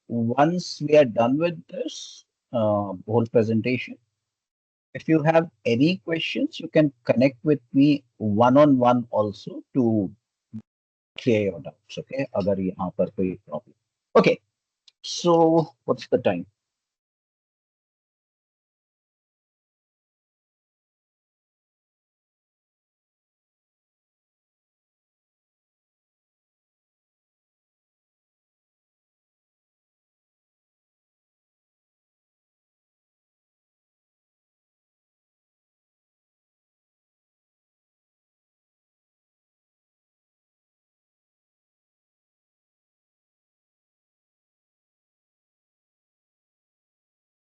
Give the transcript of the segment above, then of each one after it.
once we are done with this whole presentation, if you have any questions, you can connect with me one-on-one also to clear your doubts. Okay, अगर यहाँ पर कोई problem. Okay, so what's the time?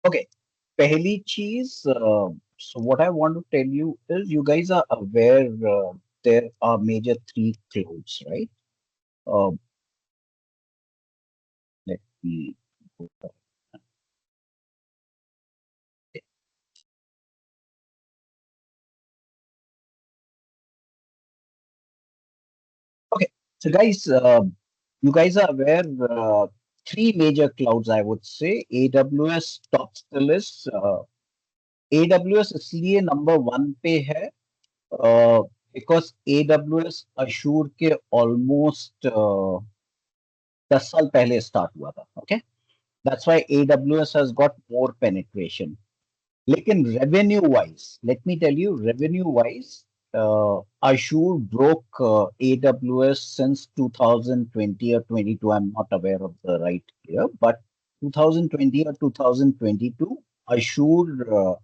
Okay, पहली चीज, so what I want to tell you is you guys are aware there are major three clouds, right? Uh, let me go back. Okay, so guys, you guys are aware three major clouds, I would say. AWS tops the list. AWS इसलिए number one पे है because AWS अशूर के almost 10 साल पहले start हुआ था. Okay, that's why AWS has got more penetration. लेकिन revenue wise, let me tell you, revenue wise Azure broke AWS since 2020 or 22. I'm not aware of the right year, but 2020 or 2022, Azure,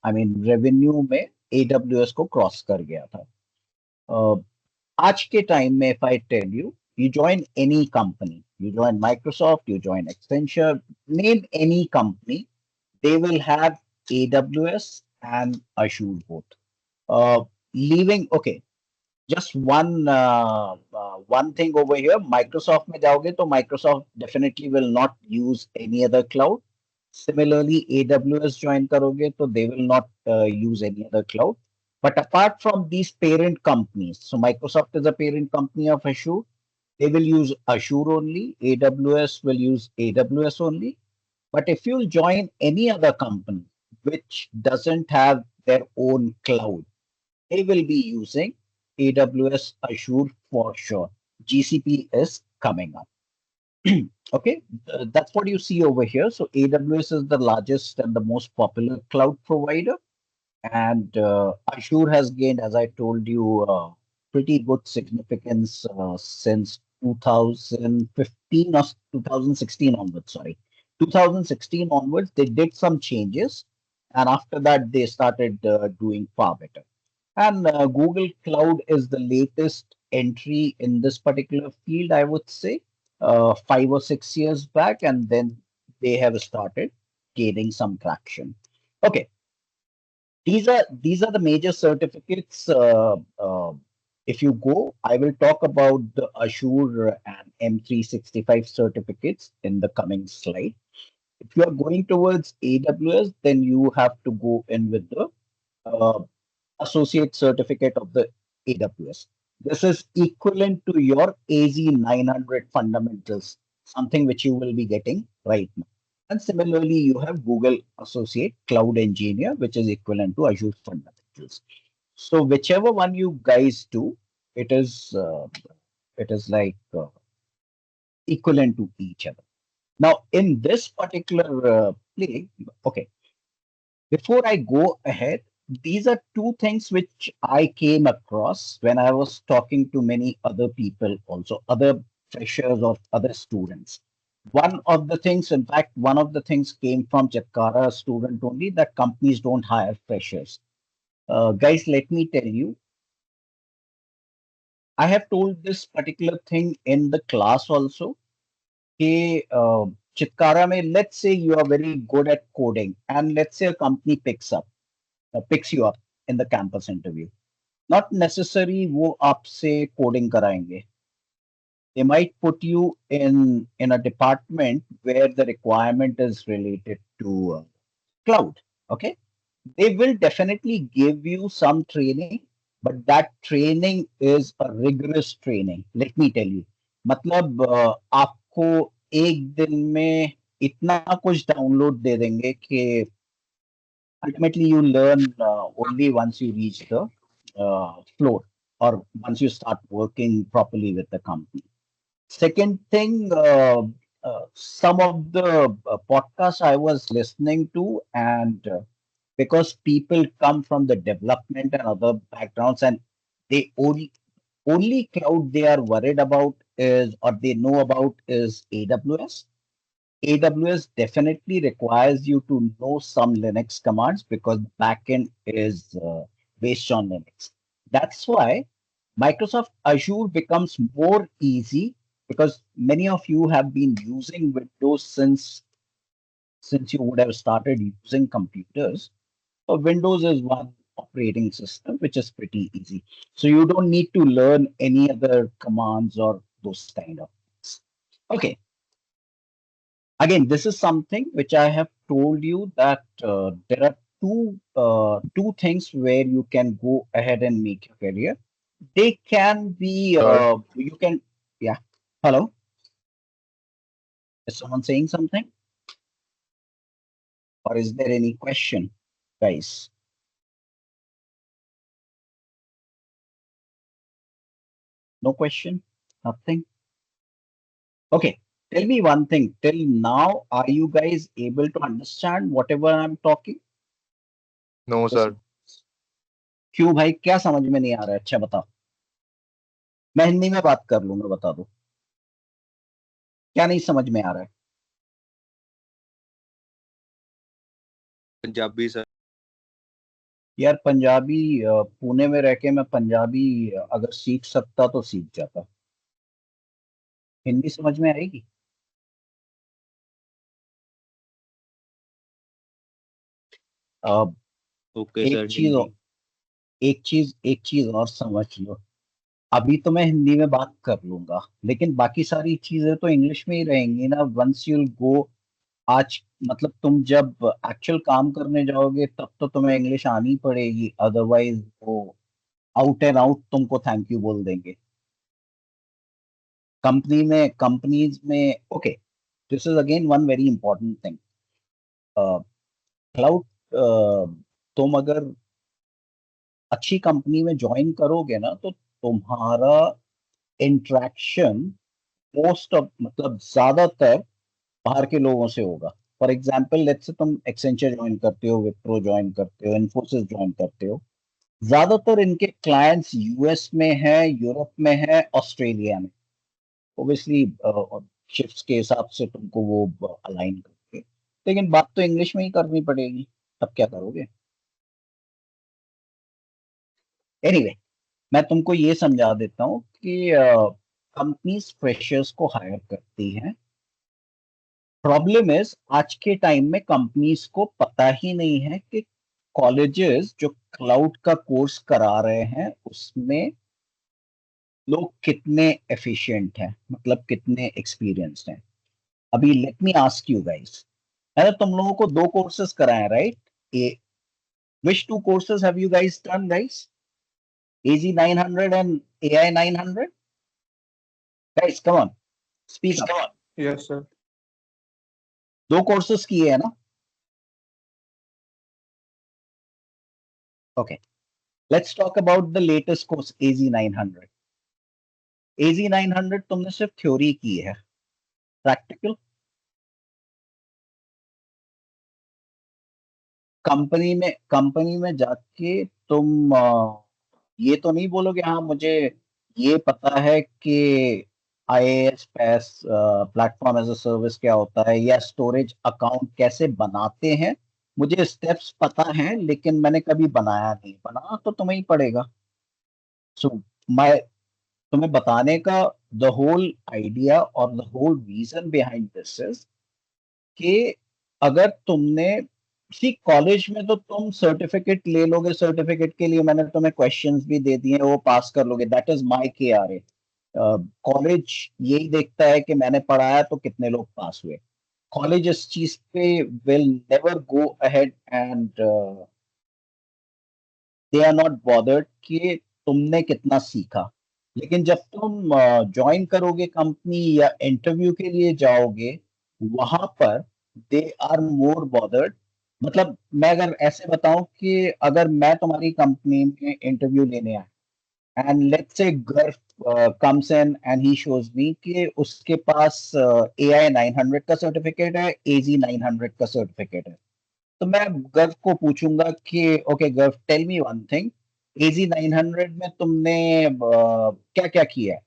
I mean, revenue में AWS को cross कर गया था. आज के time में if I tell you, you join any company, you join Microsoft, you join Accenture, name any company, they will have AWS and Azure both. Leaving, okay, just one thing over here. Microsoft में जाओगे तो Microsoft definitely will not use any other cloud. Similarly, AWS join करोगे तो they will not use any other cloud. But apart from these parent companies, so Microsoft is a parent company of Azure, they will use Azure only. AWS will use AWS only. But if you join any other company which doesn't have their own cloud, they will be using AWS Azure for sure. GCP is coming up. Okay, that's what you see over here. So AWS is the largest and the most popular cloud provider, and Azure has gained, as I told you, pretty good significance since 2015 or 2016 onwards. Sorry, 2016 onwards, they did some changes, and after that, they started doing far better. And Google Cloud is the latest entry in this particular field, I would say, 5 or 6 years back, and then they have started gaining some traction. Okay, these are the major certificates. If you go, I will talk about the Azure and M365 certificates in the coming slide. If you are going towards AWS, then you have to go in with the uh, associate certificate of the AWS. This is equivalent to your AZ 900 fundamentals, something which you will be getting right now. And similarly, you have Google Associate Cloud Engineer, which is equivalent to Azure fundamentals. So whichever one you guys do, it is like equivalent to each other. Now, in this particular play, okay, before I go ahead, these are two things which I came across when I was talking to many other people, also other freshers or other students. One of the things, in fact, one of the things came from Chatkara student only, that companies don't hire freshers. Guys, let me tell you, I have told this particular thing in the class also. कि Chitkara mein, let's say you are very good at coding, and let's say a company picks you up in the campus interview. Not necessary वो आपसे coding कराएंगे. They might put you in a department where the requirement is related to cloud. Okay, they will definitely give you some training, but that training is a rigorous training. Let me tell you, मतलब आपको एक दिन में इतना कुछ download दे देंगे कि ultimately you learn only once you reach the floor or once you start working properly with the company. Second thing, some of the podcasts I was listening to, and because people come from the development and other backgrounds, and they only cloud they are worried about is or they know about is AWS. AWS definitely requires you to know some Linux commands because the backend is based on Linux. That's why Microsoft Azure becomes more easy because many of you have been using Windows since you would have started using computers. So Windows is one operating system which is pretty easy. So you don't need to learn any other commands or those kind of things. Okay, again, this is something which I have told you that there are two things where you can go ahead and make your career. They can be Sir, you can yeah. Hello, is someone saying something, or is there any question, guys? No question, nothing. Okay, tell me one thing. Till now, are you guys able to understand whatever I'm talking? no, Yes. sir. क्यों भाई, क्या समझ में नहीं आ रहा है? अच्छा बताओ, मैं हिंदी में बात कर लूंगा, बता दो क्या नहीं समझ में आ रहा है। पंजाबी सर। यार पंजाबी पुणे में रह के मैं पंजाबी अगर सीख सकता तो सीख जाता। हिंदी समझ में आएगी। अब ओके एक सर, चीज हिंदी। एक चीज और समझ लो। अभी तो मैं हिंदी में बात कर लूंगा, लेकिन बाकी सारी चीजें तो इंग्लिश में ही रहेंगी ना। वंस यूल गो, आज मतलब तुम जब एक्चुअल काम करने जाओगे तब तो तुम्हें इंग्लिश आनी पड़ेगी, अदरवाइज वो आउट एंड आउट तुमको थैंक यू बोल देंगे कंपनीज में। Okay, this is again one very important thing. Cloud, तुम अगर अच्छी कंपनी में ज्वाइन करोगे ना तो तुम्हारा इंटरेक्शन मोस्ट ऑफ मतलब ज्यादातर बाहर के लोगों से होगा। फॉर एग्जाम्पल लेट्स से तुम एक्सेंचर ज्वाइन करते हो, विप्रो ज्वाइन करते हो, इन्फोसिस ज्वाइन करते हो, ज्यादातर इनके क्लाइंट्स यूएस में है, यूरोप में है, ऑस्ट्रेलिया में। ओबियसली शिफ्ट्स के हिसाब से तुमको वो अलाइन करके, लेकिन बात तो इंग्लिश में ही करनी पड़ेगी। तब क्या करोगे? एनीवे मैं तुमको ये समझा देता हूँ कि कंपनीज फ्रेशर्स को हायर करती हैं। प्रॉब्लम इज आज के टाइम में कंपनीज को पता ही नहीं है कि कॉलेजेस जो क्लाउड का कोर्स करा रहे हैं उसमें लोग कितने एफिशिएंट हैं, मतलब कितने एक्सपीरियंस्ड हैं। अभी let me ask you guys, मैंने तुम लोगों को दो कोर्सेज कराए, right? A which two courses have you guys done guys? AZ 900 and AI 900। Guys come on, speak up. Yes, sir. दो कोर्सेज किए हैं ना? Okay, let's talk about the latest course AZ 900। AZ 900 तुमने सिर्फ theory की है, practical company में जाके तुम ये तो नहीं बोलोगे हाँ मुझे ये पता है कि आईएएस पैस प्लेटफॉर्म एज अ सर्विस क्या होता है या स्टोरेज अकाउंट कैसे बनाते हैं, मुझे स्टेप्स पता है लेकिन मैंने कभी बनाया नहीं। बनाना तो तुम्हें ही पड़ेगा। सो माय तुम्हें बताने का द होल आइडिया और the whole reason behind this is कि अगर तुमने सी कॉलेज में तो तुम सर्टिफिकेट ले लोगे, सर्टिफिकेट के लिए मैंने तुम्हें क्वेश्चंस भी दे दिए, वो पास कर लोगे, दैट इज माय के आर ए। कॉलेज यही देखता है कि मैंने पढ़ाया तो कितने लोग पास हुए। कॉलेज इस चीज पे will never go ahead and they are not bothered कि तुमने कितना सीखा। लेकिन जब तुम ज्वाइन करोगे कंपनी या इंटरव्यू के लिए जाओगे, वहां पर दे आर मोर बॉदर्ड। मतलब मैं अगर ऐसे बताऊं कि अगर मैं तुम्हारी कंपनी में इंटरव्यू लेने आया एंड लेट्स से गर्व comes in and he shows मी कि उसके पास AI 900 का सर्टिफिकेट है, AZ 900 का सर्टिफिकेट है, तो मैं गर्व को पूछूंगा कि okay Gaurav, tell me one thing, AZ 900 में तुमने क्या क्या किया है?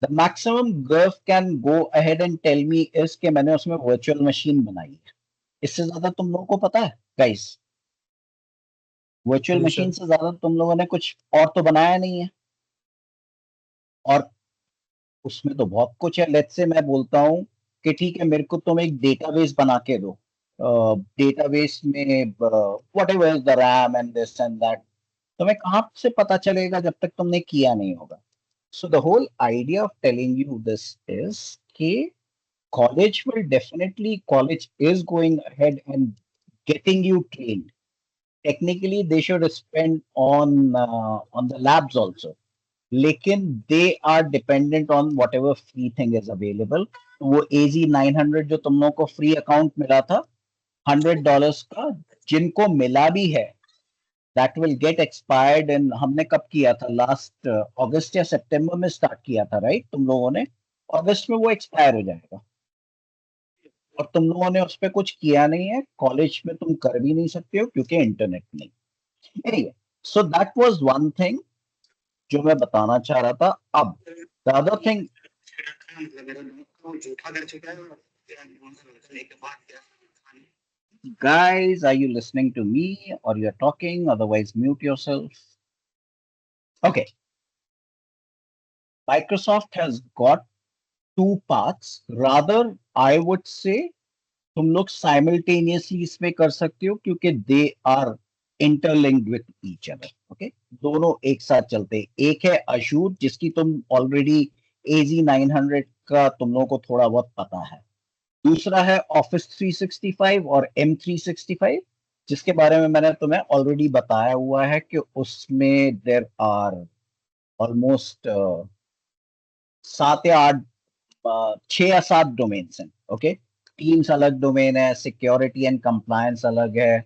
The maximum Gaurav can go ahead and tell me is कि मैंने उसमें वर्चुअल मशीन बनाई है। इससे ज्यादा तुम लोगों को पता है गाइस? वर्चुअल नहीं मशीन सर। से ज्यादा तुम लोगों ने कुछ और तो बनाया नहीं है। और उसमें तो बहुत कुछ है। लेट्स से मैं बोलता हूँ कि ठीक है, मेरे को तुम एक डेटाबेस बना के दो, डेटाबेस में what ever is the RAM and this and that, तुम्हें कहाँ से पता चलेगा जब तक तुमने किया नहीं होगा? So the whole idea of telling you this is कि college is going ahead and getting you trained. Technically they should spend on the labs also, लेकिन they are dependent on whatever free thing is available. वो AZ 900 जो तुम लोगों को free account मिला था $100 का, जिनको मिला भी है, दैट विल गेट एक्सपायर्ड इन, हमने कब किया था, लास्ट अगस्त या सितंबर में स्टार्ट किया था राइट तुम लोगों ने? अगस्त में वो एक्सपायर हो जाएगा और तुम लोगों ने उस पर कुछ किया नहीं है, कॉलेज में तुम कर भी नहीं सकते हो क्योंकि इंटरनेट नहीं। Anyway, so that was one thing जो मैं बताना चाह रहा था। अब the other thing, guys, are you listening to me or you're talking? Otherwise mute yourself. Okay, Microsoft has got two paths, rather I would say तुम लोग simultaneously इसमें कर सकते हो क्योंकि they are interlinked with each other. Okay, दोनों एक साथ चलते हैं। एक है अशूर जिसकी तुम ऑलरेडी AZ 900 का तुम लोगों को थोड़ा बहुत पता है। दूसरा है ऑफिस 365 और M365 जिसके बारे में मैंने तुम्हें ऑलरेडी बताया हुआ है कि उसमें देर आर ऑलमोस्ट 7 या 8, 6 या 7 डोमेन्स हैं। ओके, टीम्स अलग डोमेन है, सिक्योरिटी एंड कंप्लायंस अलग है,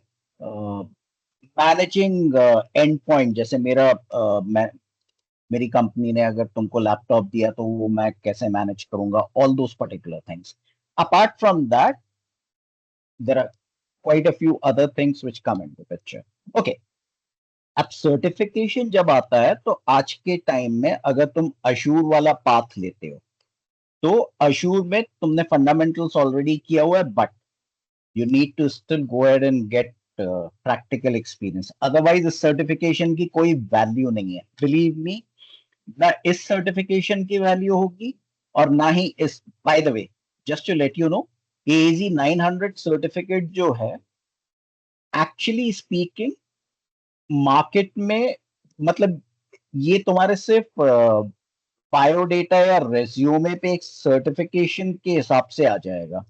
मैनेजिंग एंड पॉइंट, जैसे मेरी कंपनी ने अगर तुमको लैपटॉप दिया तो वो मैं कैसे मैनेज करूंगा, all those particular things. Apart from that there are quite a few other things which come into picture. Okay, अब सर्टिफिकेशन जब आता है तो आज के टाइम में अगर तुम अशूर वाला पाथ लेते हो तो अशूर में तुमने फंडामेंटल्स ऑलरेडी किया हुआ है, but you need to still go ahead and get practical experience. Otherwise इस सर्टिफिकेशन की कोई वैल्यू नहीं है, बिलीव मी। ना इस सर्टिफिकेशन की वैल्यू होगी और ना ही इस, by the way, just to let you know, AZ 900 certificate जो है, एक्चुअली स्पीकिंग मार्केट में, मतलब ये तुम्हारे सिर्फ बायोडेटा या रेज्यूमे पे एक सर्टिफिकेशन के हिसाब से आ जाएगा।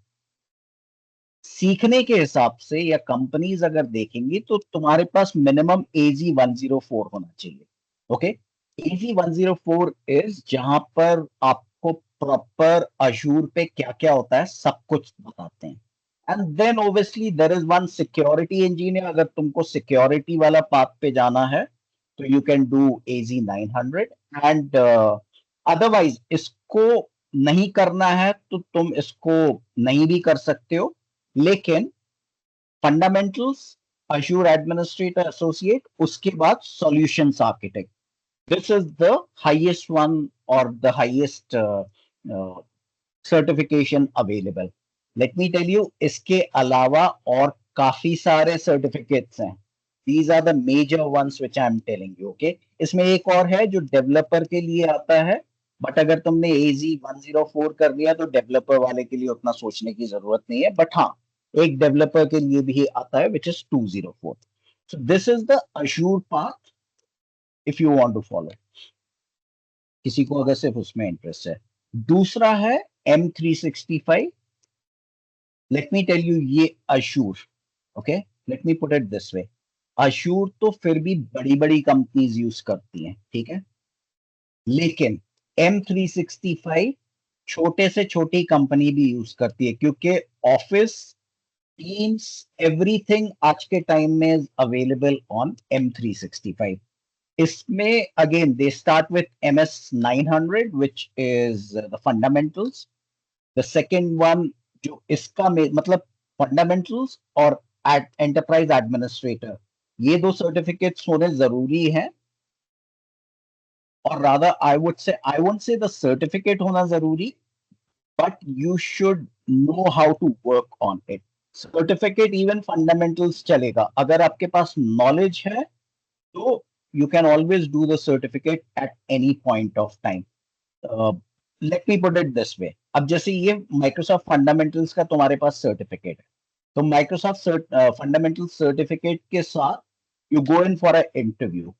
सीखने के हिसाब से या कंपनीज अगर देखेंगी तो तुम्हारे पास मिनिमम AZ 104 होना चाहिए। ओके, AZ 104 इज जहां पर आपको प्रॉपर अशूर पे क्या क्या होता है सब कुछ बताते हैं। And then obviously there is one security engineer, अगर तुमको सिक्योरिटी वाला पाथ पे जाना है तो you can do AZ 900। And otherwise इसको नहीं करना है तो तुम इसको नहीं भी कर सकते हो, लेकिन फंडामेंटल्स, अश्योर एडमिनिस्ट्रेटर एसोसिएट, उसके बाद solutions architect, this is the highest one और the highest certification available. Let me tell you, इसके अलावा और काफी सारे सर्टिफिकेट्स हैं। These are the major ones which I am telling you. Okay, इसमें एक और है जो डेवलपर के लिए आता है, बट अगर तुमने AZ 104 कर लिया तो डेवलपर वाले के लिए उतना सोचने की जरूरत नहीं है, बट हाँ, एक डेवलपर के लिए भी आता है which is 204। So this is the assure path if you want to follow, किसी को अगर सिर्फ उसमें इंटरेस्ट है। दूसरा है M365। Let me tell you, ये Azure, okay, let me put it this way, Azure तो फिर भी बड़ी बड़ी कंपनीज यूज करती हैं, ठीक है? लेकिन M365 छोटे से छोटी कंपनी भी यूज करती है, क्योंकि ऑफिस, टीम्स, एवरीथिंग आज के टाइम में इज अवेलेबल ऑन M365. इसमें again they start with MS900 which is the fundamentals. The second one जो इसका मतलब फंडामेंटल्स और एंटरप्राइज एडमिनिस्ट्रेटर, ये दो सर्टिफिकेट्स होने जरूरी हैं. और rather I would say the certificate होना जरूरी, but you should know how to work on it. Certificate even fundamentals चलेगा. अगर आपके पास knowledge है तो you can always do the certificate at any point of time. Let me put it this way. अब जैसे ये Microsoft Fundamentals का तुम्हारे पास सर्टिफिकेट है, तो Microsoft फंडामेंटल सर्टिफिकेट के साथ you go in for a interview.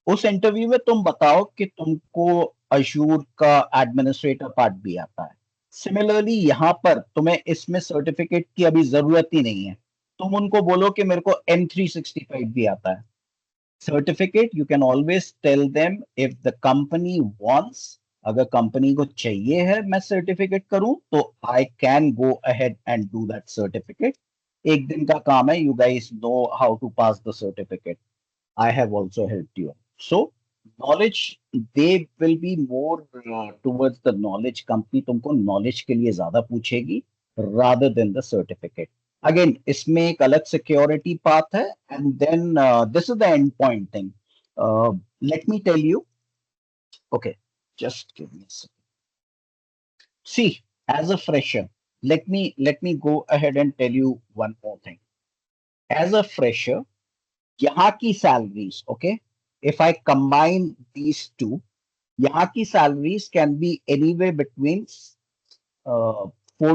उस इंटरव्यू में तुम बताओ कि तुमको अजूर का एडमिनिस्ट्रेटर पार्ट भी आता है. सिमिलरली यहाँ पर तुम्हें इसमें सर्टिफिकेट की अभी जरूरत ही नहीं है. तुम उनको बोलो कि मेरे को M365 भी आता है. Certificate you can always tell them if the company wants, अगर कंपनी को चाहिए है मैं सर्टिफिकेट करूं तो I can go ahead and do that certificate. एक दिन का काम है. You guys know how to pass the certificate. I have also helped you. So knowledge, they will be more towards the knowledge. Company तुमको knowledge के लिए ज्यादा पूछेगी rather than the certificate. Again, इसमें एक अलग security path है, and then this is the end point thing. Let me tell you. Okay, just give me a second. See, as a fresher, let me go ahead and tell you one more thing. As a fresher, यहाँ की salaries, okay? If I combine these two, यहाँ की salaries can be anywhere between 4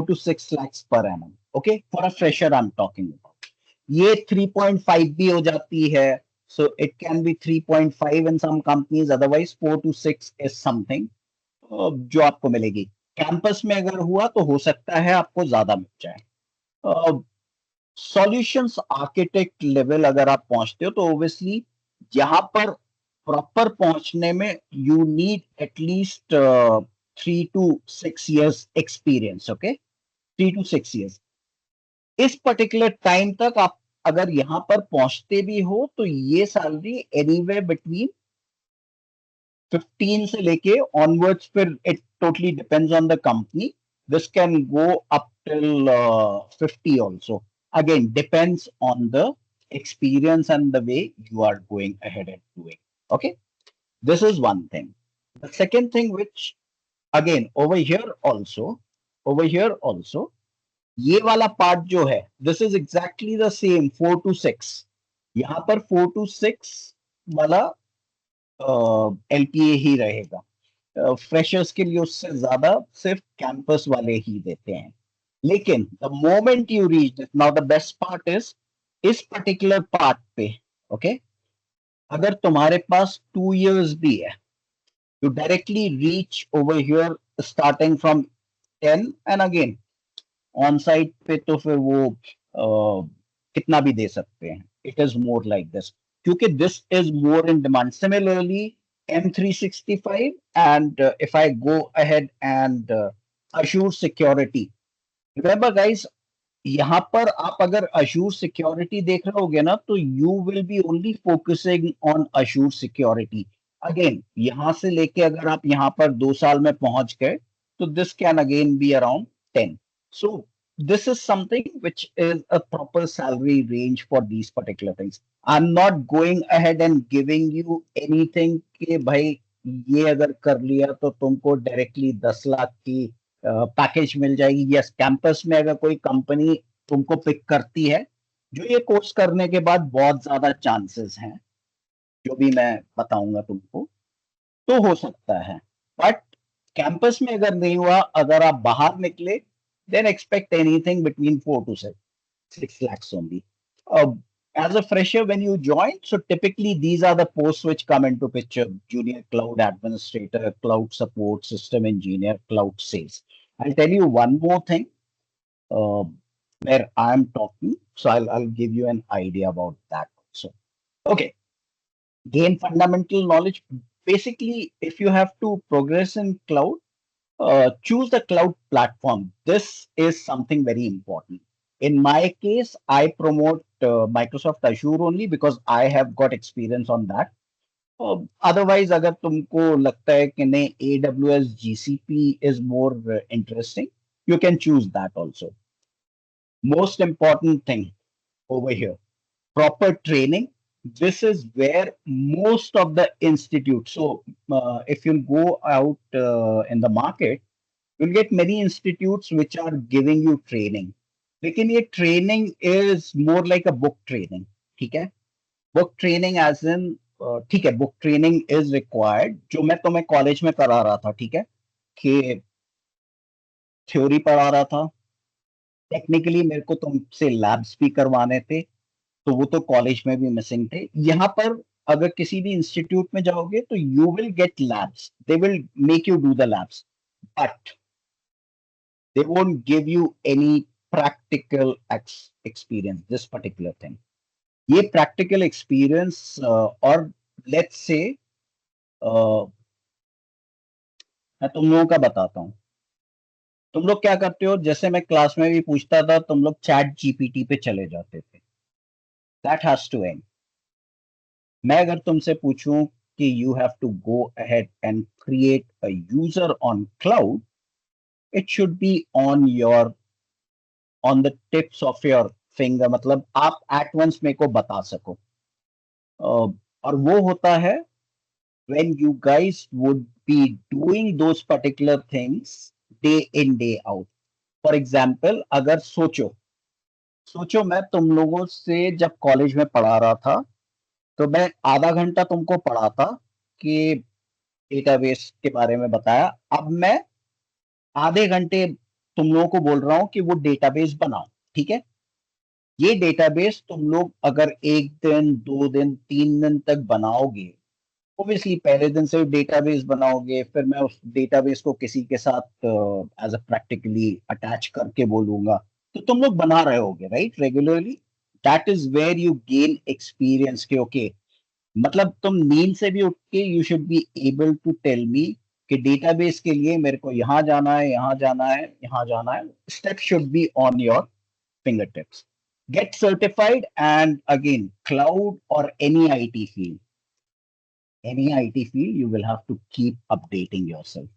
to 6 lakhs per annum. Okay, for a fresher I'm talking about. ये 3.5 भी हो जाती है. So it can be 3.5 in some companies. Otherwise 4 to 6 is something जो आपको मिलेगी. कैंपस में अगर हुआ तो हो सकता है आपको ज्यादा मिल जाए. सॉल्यूशंस आर्किटेक्ट लेवल अगर आप पहुंचते हो तो ऑब्वियसली यहाँ पर प्रॉपर पहुंचने में you need at least 3 to 6 years experience. Okay, 3 to 6 years. इस पर्टिकुलर टाइम तक आप अगर यहाँ पर पहुंचते भी हो तो ये सैलरी एनीवेयर बिटवीन 15 से लेके ऑनवर्ड्स, फिर it totally depends on the company. This can go up till 50 also. Again, depends on the experience and the way you are going ahead and doing. Okay, this is one thing. The second thing, which again over here also, ये वाला part जो है, this is exactly the same 4 to 6. यहाँ पर 4 to 6 वाला LPA ही रहेगा. Freshers के लिए उससे ज्यादा सिर्फ कैंपस वाले ही देते हैं. लेकिन the moment you reach, now the best part is इस पर्टिकुलर पार्ट पे, ओके, अगर तुम्हारे पास 2 years भी है, you directly reach over here starting from 10. And again on site पे तो फिर वो कितना भी दे सकते हैं. It is more like this, क्योंकि this is more in demand. Similarly M365 and if I go ahead and Azure security, remember guys, यहाँ पर आप अगर Azure security देख रहे होगे ना तो you will be only focusing on Azure security. Again, यहाँ से लेके अगर आप यहाँ पर 2 साल में पहुंच गए तो this can again be around 10. So this is something which is a proper salary range for these particular things. I'm not going ahead and giving you anything कि भाई ये अगर कर लिया तो तुमको डायरेक्टली 10 लाख की पैकेज मिल जाएगी. यस, कैंपस में अगर कोई कंपनी तुमको पिक करती है, जो ये कोर्स करने के बाद बहुत ज्यादा चांसेस हैं, जो भी मैं बताऊंगा तुमको, तो हो सकता है. बट कैंपस में अगर नहीं हुआ, अगर आप बाहर निकले, then expect anything between 4 to 6 lakhs only. As a fresher, when you join, so typically these are the posts which come into picture: junior cloud administrator, cloud support, system engineer, cloud sales. I'll tell you one more thing uh, where I'm talking, so I'll give you an idea about that also. Okay, gain fundamental knowledge. basically, if you have to progress in cloud, choose the cloud platform. This is something very important. In my case, I promote Microsoft Azure only because I have got experience on that. Otherwise, अगर तुमको लगता है कि नहीं AWS GCP is more interesting, you can choose that also. Most important thing over here, proper training. This is where most of the institutes. So if you go out in the market, you'll get many institutes which are giving you training. लेकिन ये training is more like a book training. ठीक है? Book training as in ठीक है, book training is required. जो मैं तुम्हें college में करा रहा था, ठीक है, कि थ्योरी पढ़ा रहा था, टेक्निकली मेरे को तुमसे लैब्स भी करवाने थे, तो वो तो कॉलेज में भी मिसिंग थे. यहाँ पर अगर किसी भी इंस्टीट्यूट में जाओगे तो you will gate labs, they will make you do the labs, but they won't give you any practical experience, this particular thing. ये practical experience और let's say मैं तुम लोगों का बताता हूँ. तुम लोग क्या करते हो, जैसे मैं क्लास में भी पूछता था, तुम लोग चैट जीपीटी पे चले जाते थे. That has to end. मैं अगर तुमसे पूछूं कि you have to go ahead and create a user on cloud, it should be on the tips of your finger. मतलब आप एट वंस मेरे को बता सको. और वो होता है when you guys would be doing those particular things day in day out. For example, अगर सोचो मैं तुम लोगों से जब कॉलेज में पढ़ा रहा था, तो मैं आधा घंटा तुमको पढ़ाता कि डेटाबेस के बारे में बताया. अब मैं आधे घंटे तुम लोगों को बोल रहा हूं कि वो डेटाबेस बनाओ. ठीक है, ये डेटाबेस तुम लोग अगर 1 दिन 2 दिन 3 दिन तक बनाओगे, ऑब्वियसली पहले दिन से डेटाबेस बनाओगे, फिर मैं उस डेटाबेस को किसी के साथ एज अ प्रैक्टिकली अटैच करके बोलूंगा, तो तुम लोग बना रहे होगे right regularly. That is where you gain experience के ओके, मतलब तुम नींद से भी उठ के you should be able to tell me कि डेटाबेस के लिए मेरे को यहाँ जाना है, यहाँ जाना है, यहाँ जाना है. Step should be on your fingertips. Get certified, and again, cloud or any IT field, you will have to keep updating yourself.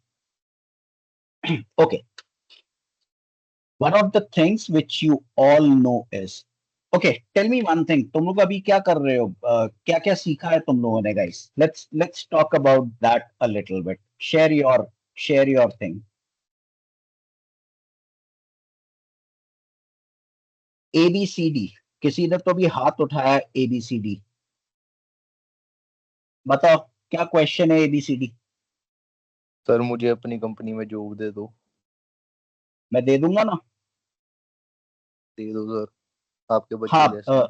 Okay. One of the things which you all know is, okay, tell me one thing. तुम लोग अभी क्या कर रहे हो? क्या क्या सीखा है तुम लोगों ने, guys? Let's talk about that a little bit. Share your thing. ABCD. किसी ने तो अभी हाथ उठाया ABCD. बताओ क्या क्वेश्चन है ABCD? सर मुझे अपनी कंपनी में जॉब दे दो. मैं दे दूंगा ना. दे दो सर, आपके हाँ. बच्चे जैसे हैं.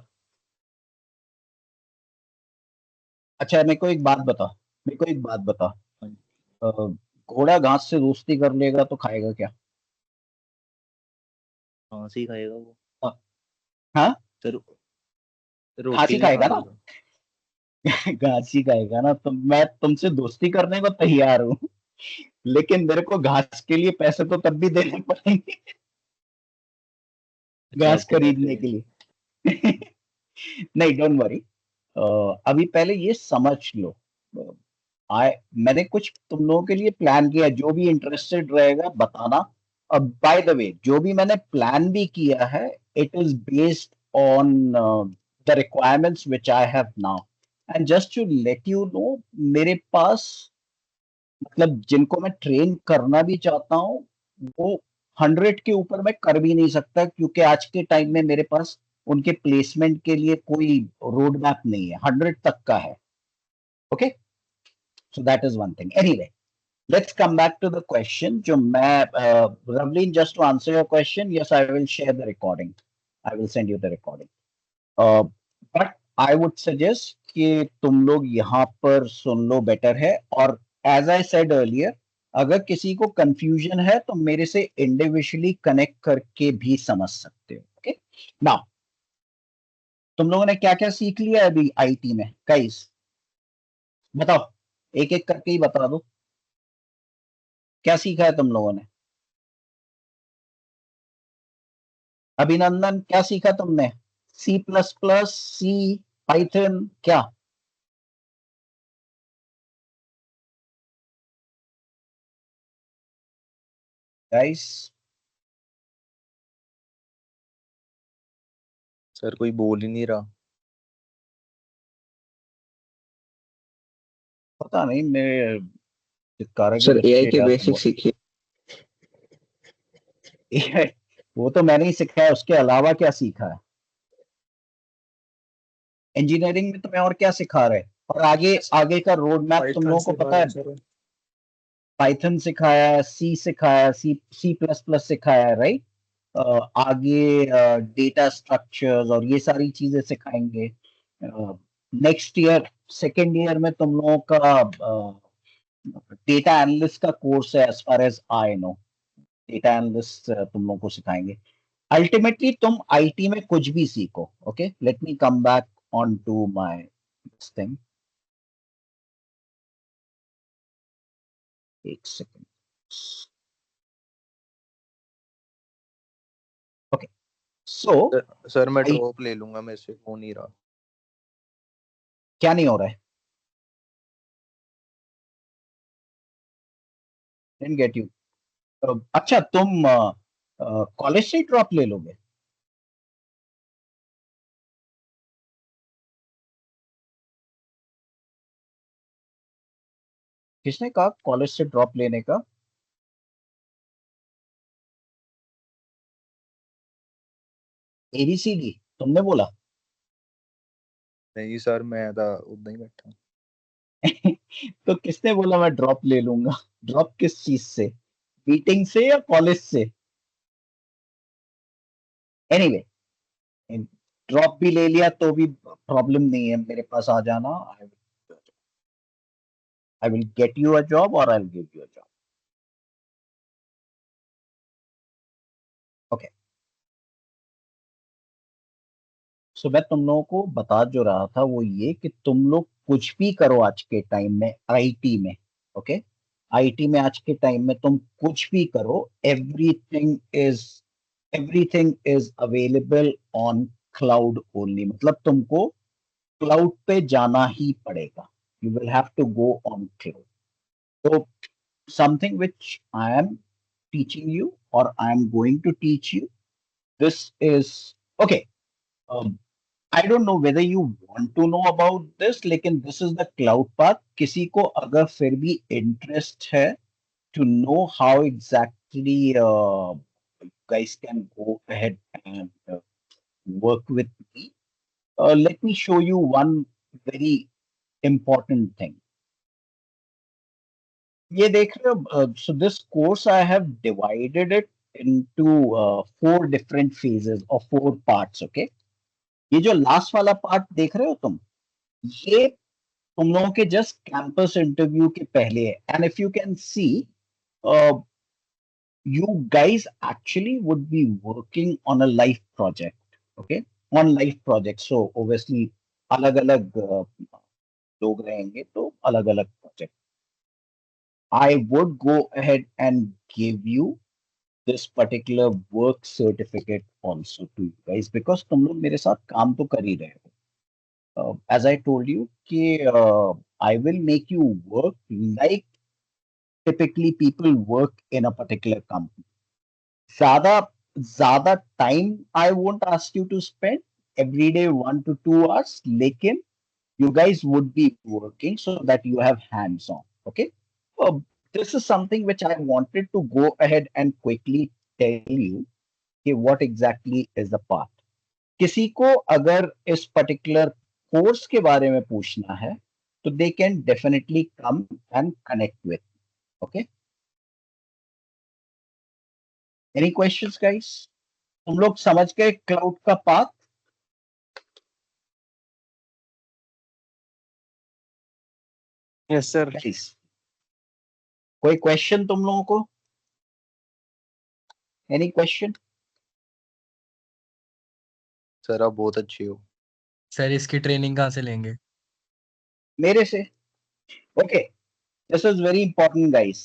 अच्छा मेरे को एक बात बता. हाँ जी. अ, घोड़ा घास से दोस्ती कर लेगा तो खाएगा क्या? हाँ सी खाएगा वो. अ, हाँ, सर घास रोटी ही नहीं खाएगा ना. खाएगा. घास ही खाएगा ना, तो मैं तुमसे दोस्ती करने को तैयार हूँ, लेकिन मेरे को घास के लिए पैसे तो तब भी देने पड़ेंगे, अच्छा घास आपको पैसे खरीदने के देने. लिए. नहीं, डोंट वरी. अभी पहले ये समझ लो. आए मैंने कुछ तुम लोगों के लिए प्लान किया, जो भी इंटरेस्टेड रहेगा बताना. अब बाय द वे, जो भी मैंने प्लान भी किया है, it is based on the requirements which I have now. And just to let you know, मेरे पास मतलब जिनको मैं ट्रेन करना भी चाहता हूँ, वो 100 के ऊपर मैं कर भी नहीं सकता, क्योंकि आज के टाइम में मेरे पास उनके प्लेसमेंट के लिए कोई रोड मैप नहीं है. 100 तक का है. Okay, so that is one thing. Anyway, let's come back to the question. जो मैं Ravleen, just to answer your question, yes, I will share the recording. I will send you the recording. Uh, but I would suggest कि तुम लोग यहाँ पर सुन लो, better है. और as I said earlier, अगर किसी को confusion है तो मेरे से individually connect करके भी समझ सकते हो. Okay? Now, तुम लोगों ने क्या क्या सीख लिया अभी आईटी में, गाइस? बताओ. एक एक करके ही बता दो, क्या सीखा है तुम लोगों ने? अभिनंदन, क्या सीखा तुमने? सी प्लस प्लस, सी, पाइथन, क्या? गाइस, सर कोई बोल ही नहीं रहा। पता नहीं, मेरे चित्कारा के सर एआई बच्चे के या बेसिक सीखिए। वो तो मैंने ही सीखा है, उसके अलावा क्या सीखा है? इंजीनियरिंग में तुम्हें और क्या सिखा रहे हैं? और आगे आगे का रोड मैप तुम लोगों को पता है? पाइथन सिखाया है, सी सिखाया है, सी प्लस प्लस सिखाया है, राइट? आगे डेटा स्ट्रक्चर्स और ये सारी चीजें सिखाएंगे। नेक्स्ट ईयर, सेकेंड ईयर में तुम लोगों का डेटा एनालिस्ट का कोर्स है, as far as I know. Data analyst तुम लोगों को सिखाएंगे। अल्टीमेटली तुम आईटी में कुछ भी सीखो, okay? Let me come back on to my thing. एक सेकेंड। ओके, सो सर मैं ड्रॉप ले लूंगा, मेरे से हो नहीं रहा। क्या नहीं हो रहा है? Didn't get you. अच्छा, तुम कॉलेज से ड्रॉप ले लोगे? किसने कहा कॉलेज से ड्रॉप लेने का? एबीसीडी तुमने बोला? नहीं सर, मैं था उतना ही बैठा। तो किसने बोला मैं ड्रॉप ले लूंगा? ड्रॉप किस चीज से? मीटिंग से या कॉलेज से? एनीवे, ड्रॉप भी ले लिया तो भी प्रॉब्लम नहीं है, मेरे पास आ जाना। I will get you a job और I will give you a job. Okay, so मैं तुम लोगों को बता जो रहा था वो ये कि तुम लोग कुछ भी करो आज के टाइम में आईटी में, ओके? आईटी में आज के टाइम में तुम कुछ भी करो, everything is everything is available on cloud only. मतलब तुमको क्लाउड पे जाना ही पड़ेगा। You will have to go on cloud. तो something which I am teaching you और I am going to teach you, this is okay. I don't know whether you want to know about this, लेकिन this is the cloud path। किसी को अगर फिर भी interest है to know how exactly you guys can go ahead and work with me, let me show you one very important thing। ये देख रहे हो? So this course I have divided it into 4 different phases or 4 parts, okay? ये जो last वाला part देख रहे हो तुम, ये तुम लोगों के जस्ट कैंपस इंटरव्यू के पहले है। And if you can see, you guys actually would be working on a life project, okay? On life project, so obviously अलग अलग लोग रहेंगे तो अलग अलग project. I would go ahead and give you this particular work certificate also to you guys, because तुम लोग मेरे साथ काम तो कर ही रहे हो। As I told you कि I will make you work like typically people work in a particular company। ज्यादा ज्यादा time I won't ask you to spend every day 1 to 2 hours, लेकिन you guys would be working so that you have hands on, okay? This is something which I wanted to go ahead and quickly tell you कि what exactly is the path। किसी को अगर इस particular course के बारे में पूछना है तो they can definitely come and connect with, okay? Any questions guys? तुम लोग समझ गए क्लाउड का पाथ? Yes sir. गाइस, कोई क्वेश्चन तुम लोगों को? Any question? सर आप बहुत अच्छे हो। सर इसकी ट्रेनिंग कहाँ से लेंगे? मेरे से? Okay, this is very important guys.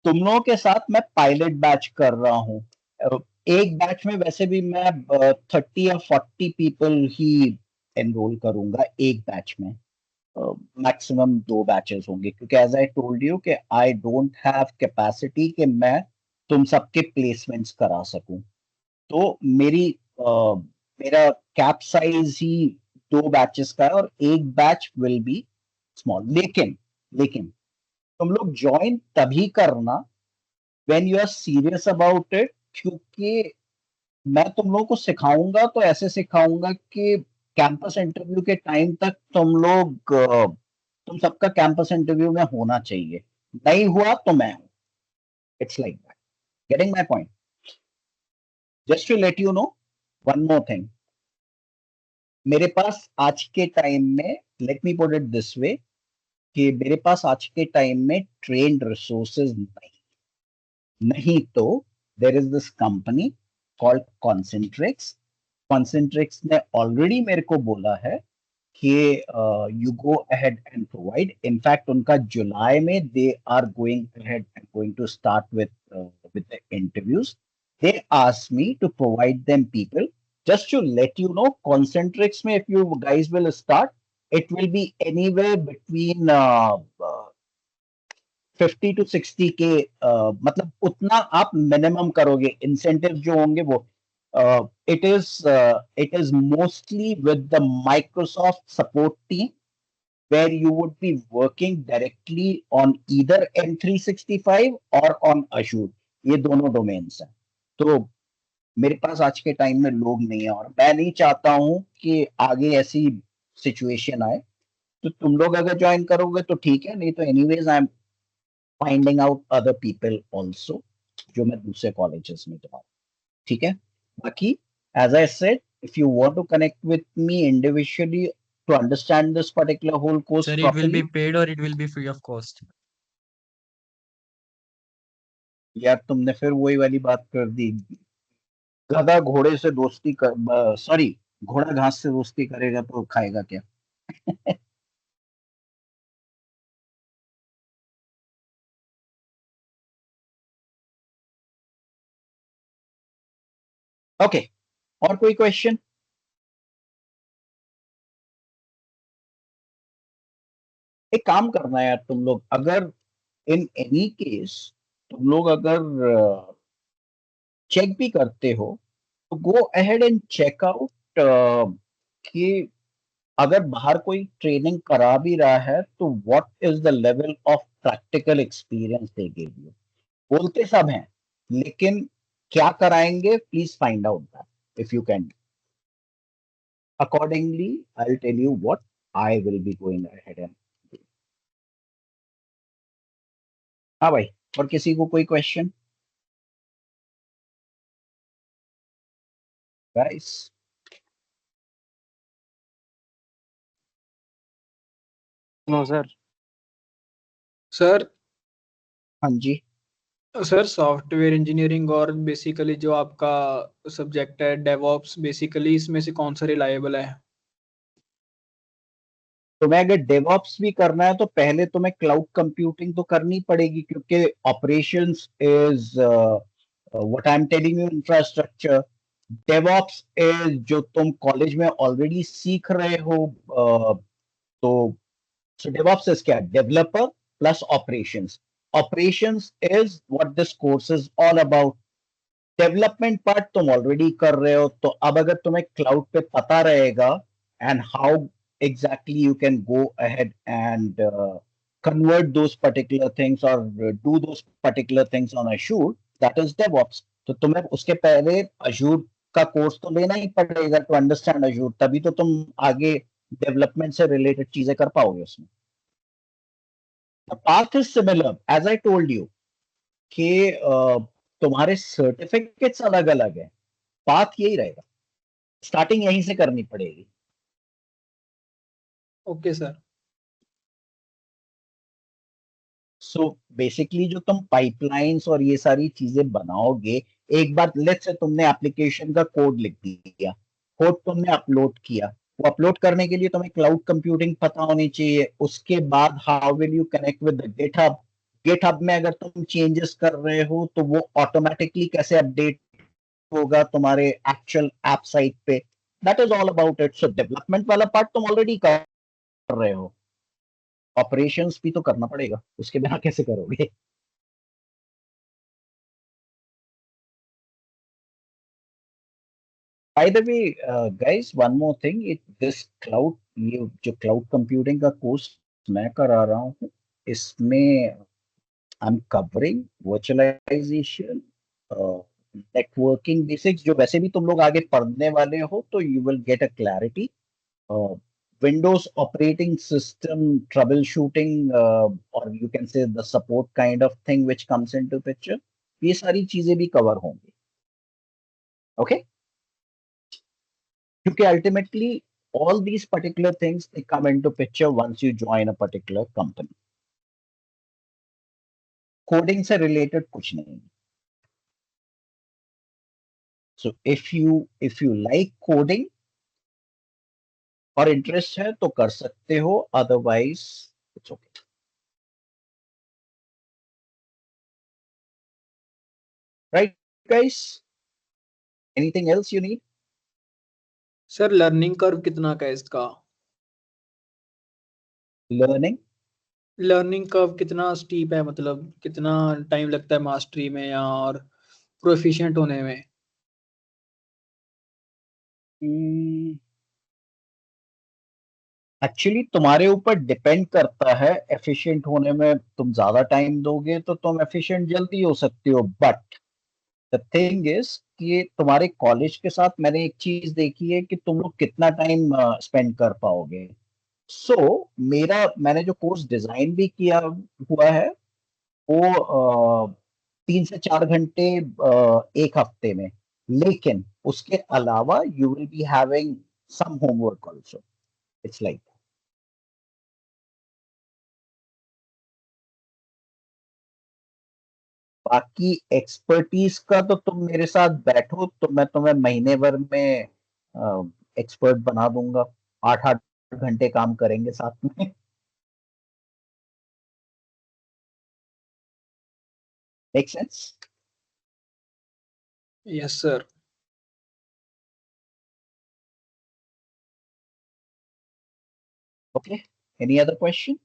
तुम लोगों के साथ मैं पायलट बैच कर रहा हूँ। एक बैच में वैसे भी मैं 30 या 40 पीपल ही एनरोल करूंगा एक बैच में। मैक्सिमम 2 बैचेस होंगे, क्योंकि एज आई टोल्ड यू कि आई डोंट हैव कैपेसिटी कि मैं तुम सबके प्लेसमेंट्स करा सकूं। तो मेरा कैप साइज ही 2 बैचेस का है, और एक बैच विल बी स्मॉल। लेकिन लेकिन तुम लोग ज्वाइन तभी करना when you are serious about it, क्योंकि मैं तुम लोगों को सिखाऊंगा तो ऐसे सिखाऊंगा कि कैंपस इंटरव्यू के टाइम तक तुम सबका कैंपस इंटरव्यू में होना चाहिए। नहीं हुआ तो मैं हूं। It's like that. Getting my point? Just to let you know one more thing. मेरे पास आज के टाइम में, let me put it this way, कि मेरे पास आज के टाइम में ट्रेन्ड रिसोर्सेज नहीं तो there is this company called Concentrix. Concentrix ने ऑलरेडी मेरे को बोला है कि you go ahead and provide. In fact उनका जुलाई में they are going ahead and going to start with the interviews. They ask me to provide them people. Just to let you know, Concentrix में if you guys will start, it will be anywhere between 50 to 60K। मतलब उतना आप minimum करोगे। Incentive जो होंगे वो it is mostly with the Microsoft support team, where you would be working directly on either M365 or on Azure। ये दोनों domains हैं। तो मेरे पास आज के टाइम में लोग नहीं है, और मैं नहीं चाहता हूं कि आगे ऐसी सिचुएशन आए। तो तुम लोग अगर ज्वाइन करोगे तो ठीक है, नहीं तो anyways I am finding out other people also, जो मैं दूसरे कॉलेजेस में जाऊँ। ठीक है? बाकी as I said, if you want to connect with me individually to understand this particular whole course Sir, it will be properly, paid or it will be free of cost? यार तुमने फिर वही वाली बात कर दी। गधा घोड़े से दोस्ती कर, सॉरी, घोड़ा घास से दोस्ती करेगा तो खाएगा क्या? ओके, और कोई क्वेश्चन? एक काम करना है यार, तुम लोग अगर इन एनी केस तुम लोग अगर चेक भी करते हो तो go ahead and check out कि अगर बाहर कोई ट्रेनिंग करा भी रहा है तो what is the level of practical experience they give you. बोलते सब हैं, लेकिन क्या कराएंगे, please find out that if you can. Accordingly I will tell you what I will be going ahead and. हाँ भाई, और किसी को कोई question guys? No sir. Sir हाँ जी। सर सॉफ्टवेयर इंजीनियरिंग और बेसिकली जो आपका सब्जेक्ट है डेवऑप्स, बेसिकली इसमें से कौन सा रिलायबल है? तुम्हें अगर डेवऑप्स भी करना है तो पहले तुम्हें क्लाउड कंप्यूटिंग तो करनी पड़ेगी, क्योंकि operations is what I am telling you infrastructure. DevOps is जो तुम कॉलेज में ऑलरेडी सीख रहे हो। तो so DevOps is क्या? Developer plus operations. Operations is what this course is all about. Development part तुम ऑलरेडी कर रहे हो, तो अब अगर तुम्हें क्लाउड पे पता रहेगा and how exactly you can go ahead and convert those particular things or do those particular things on Azure, that is DevOps। तो तुम्हें उसके पहले Azure का कोर्स तो लेना ही पड़ेगा टू अंडरस्टैंड Azure, तभी तो तुम आगे डेवलपमेंट से रिलेटेड चीजें कर पाओगे उसमें। The path is similar, as I told you, कि तुम्हारे सर्टिफिकेट्स अलग अलग है, पाथ यही रहेगा, स्टार्टिंग यहीं से करनी पड़ेगी। Okay sir. सो बेसिकली जो तुम पाइपलाइंस और ये सारी चीजें बनाओगे, एक बार लेट्स से तुमने एप्लीकेशन का कोड लिख दिया, कोड तुमने अपलोड किया, वो अपलोड करने के लिए तुम्हें क्लाउड कंप्यूटिंग पता होनी चाहिए। उसके बाद how will you connect with GitHub. GitHub में अगर तुम चेंजेस कर रहे हो तो वो ऑटोमेटिकली कैसे अपडेट होगा तुम्हारे एक्चुअल ऐप साइट पे। That is all about it. So development वाला पार्ट तुम ऑलरेडी कर रहे हो, ऑपरेशंस भी तो करना पड़ेगा, उसके बिना कैसे करोगे। Bye the way guys, one more thing, it this cloud, ये जो क्लाउड कंप्यूटिंग का कोर्स मैं करा रहा हूँ, इसमें I am covering virtualization, networking basics, जो वैसे भी तुम लोग आगे पढ़ने वाले हो, तो you will get a clarity. Windows operating system troubleshooting, और you can say the support kind of thing which comes into picture, ये सारी चीजें भी कवर होंगी। ओके, क्योंकि ultimately all these particular things they come into picture once you join a particular company. Coding से related कुछ नहीं। So if you like coding और इंटरेस्ट है तो कर सकते हो, otherwise it's okay. Right guys, anything else you need? Sir learning curve कितना का है इसका? लर्निंग लर्निंग कर्व कितना स्टीप है, मतलब कितना टाइम लगता है मास्टरी में या और प्रोफिशिएंट होने में? एक्चुअली तुम्हारे ऊपर डिपेंड करता है। एफिशिएंट होने में तुम ज्यादा टाइम दोगे तो तुम एफिशिएंट जल्दी हो सकते हो, बट द थिंग इज कि तुम्हारे कॉलेज के साथ मैंने एक चीज देखी है कि तुम लोग कितना टाइम स्पेंड कर पाओगे। सो मैंने जो कोर्स डिजाइन भी किया हुआ है वो 3 से 4 घंटे एक हफ्ते में, लेकिन उसके अलावा you will be having some homework also. It's like, बाकी एक्सपर्टीज का तो तुम मेरे साथ बैठो तो मैं तुम्हें महीने भर में एक्सपर्ट बना दूंगा। 8-8 घंटे काम करेंगे साथ में। Make sense? Yes sir. Okay, any other question?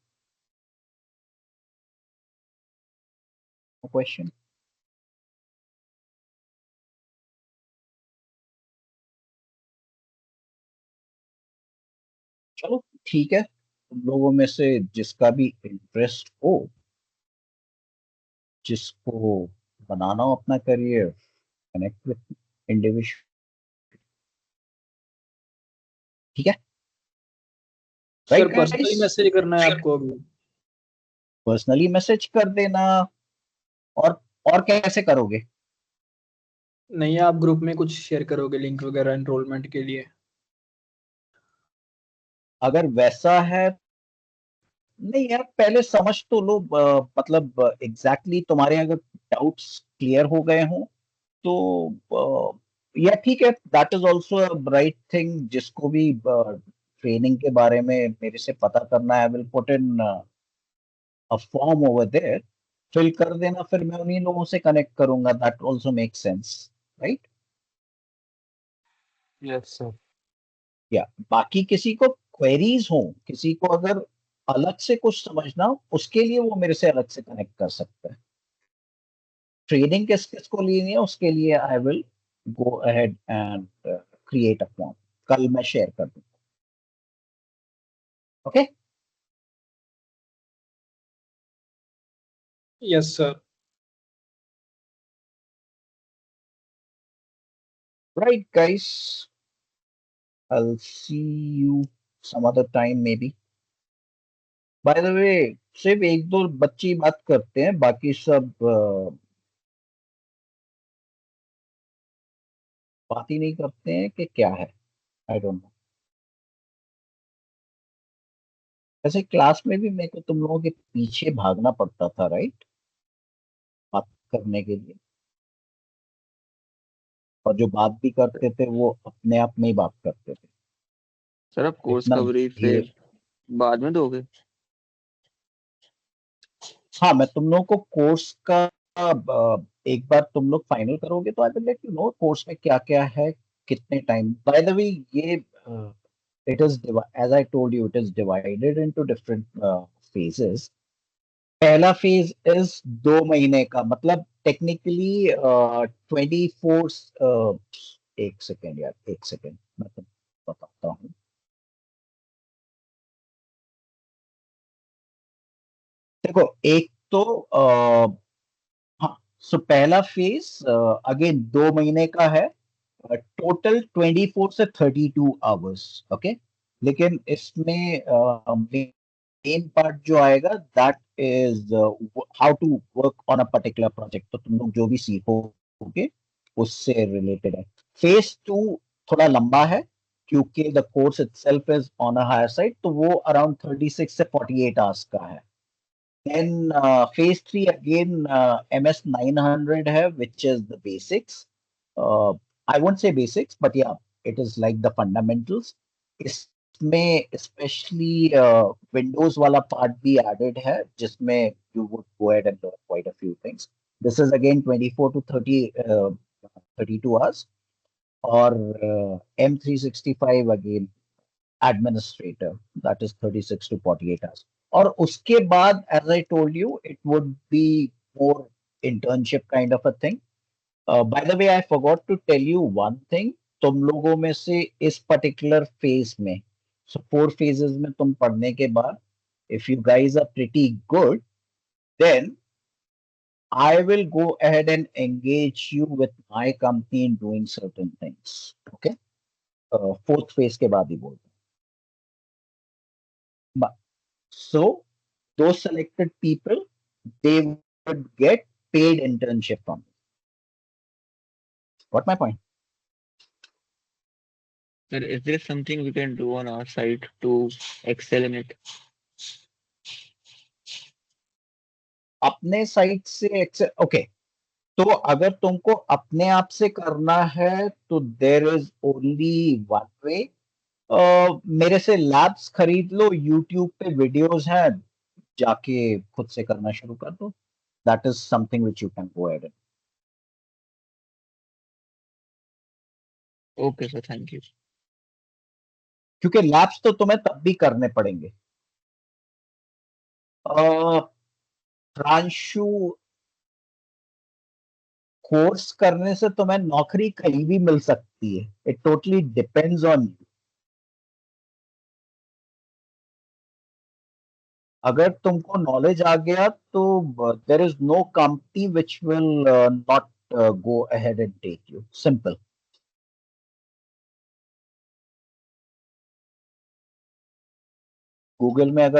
Question? चलो ठीक है, तुम लोगों में से जिसका भी इंटरेस्ट हो, जिसको बनाना हो अपना करियर, कनेक्ट विद इंडिविजुअल। ठीक है, sir right personally guys? Message करना है आपको अभी? पर्सनली मैसेज कर देना। और और कैसे करोगे? नहीं, आप ग्रुप में कुछ शेयर करोगे लिंक वगैरह एनरोलमेंट के लिए? अगर वैसा है, नहीं यार, पहले समझ तो लो, मतलब एग्जैक्टली तुम्हारे अगर डाउट्स क्लियर हो गए हों तो या ठीक है, that is also right thing. जिसको भी ट्रेनिंग के बारे में मेरे से पता करना है, I will put in a form over there, fill कर देना, फिर मैं उन्हीं लोगों से कनेक्ट करूंगा। That also make sense, right? Yes sir. या बाकी किसी को क्वेरीज हो, किसी को अगर अलग से कुछ समझना हो, उसके लिए वो मेरे से अलग से कनेक्ट कर सकता है। ट्रेनिंग किस किस को लेनी है उसके लिए I will go ahead and create a form. कल मैं शेयर कर दूंगा। Okay, yes sir. Right guys, I'll see you some other time maybe. Bye the वे, सिर्फ एक दो बच्चे ही बात करते हैं, बाकी सब बात ही नहीं करते हैं कि क्या है। I don't know. वैसे क्लास में भी मेरे को तुम लोगों के पीछे भागना पड़ता था, राइट? बात करने के लिए, और जो बात भी करते थे वो अपने आप में ही बात करते थे। सर आप कोर्स इतना कवरेज धीरे। फिर बाद में दोगे? हाँ, मैं तुम लोगों को कोर्स का एक बार तुम लोग फाइनल करोगे तो I will let you know course में क्या क्या है, कितने टाइम। बाय द वे ये it is as I told you, it is divided into different phases. पहला फेज इज 2 महीने का, मतलब टेक्निकली 24। एक सेकेंड यार, एक सेकेंड, मैं तुमको बताता हूँ। देखो, एक तो हाँ, सो पहला फेज अगेन 2 महीने का है, टोटल 24 से 32 आवर्स। ओके, लेकिन इसमें मेन पार्ट जो आएगा that is how to work on a particular project. तो तुम लोग जो भी सीखोगे उससे रिलेटेड है। फेज 2 थोड़ा लंबा है क्योंकि the course itself is on a higher side, तो वो अराउंड 36 से 48 आवर्स का है। Then phase 3 again, MS 900 है, which is the basics. I won't say basics, but yeah, it is like the fundamentals. इसमें especially Windows वाला part भी added है, जिसमें you would go ahead and learn quite a few things. This is again 24 to 32 hours. और M365 again administrator, that is 36 to 48 hours. और उसके बाद as I told you it would be more internship kind of a thing. By the way, I forgot to tell you one thing. तुम लोगों में से इस particular phase में, so 4 phases में तुम पढ़ने के बाद if you guys are pretty good, then I will go ahead and engage you with my company in doing certain things. Okay, 4th phase के बाद ही बोलते हैं। So those selected people, they would get paid internship from me. Got my point? Sir, is there something we can do on our side to excel in it? अपने side से okay, तो अगर तुमको अपने आप से करना है तो there is only one way. मेरे से लैब्स खरीद लो, यूट्यूब पे वीडियोस हैं, जाके खुद से करना शुरू कर दो। That is something which you can go ahead. Okay, sir. Thank you. क्योंकि लैब्स तो तुम्हें तब भी करने पड़ेंगे। प्रांशु, कोर्स करने से तुम्हें नौकरी कहीं भी मिल सकती है। It totally depends on you. अगर तुमको नॉलेज आ गया तो there is no company which will not go ahead and take you. Simple. Google में अगर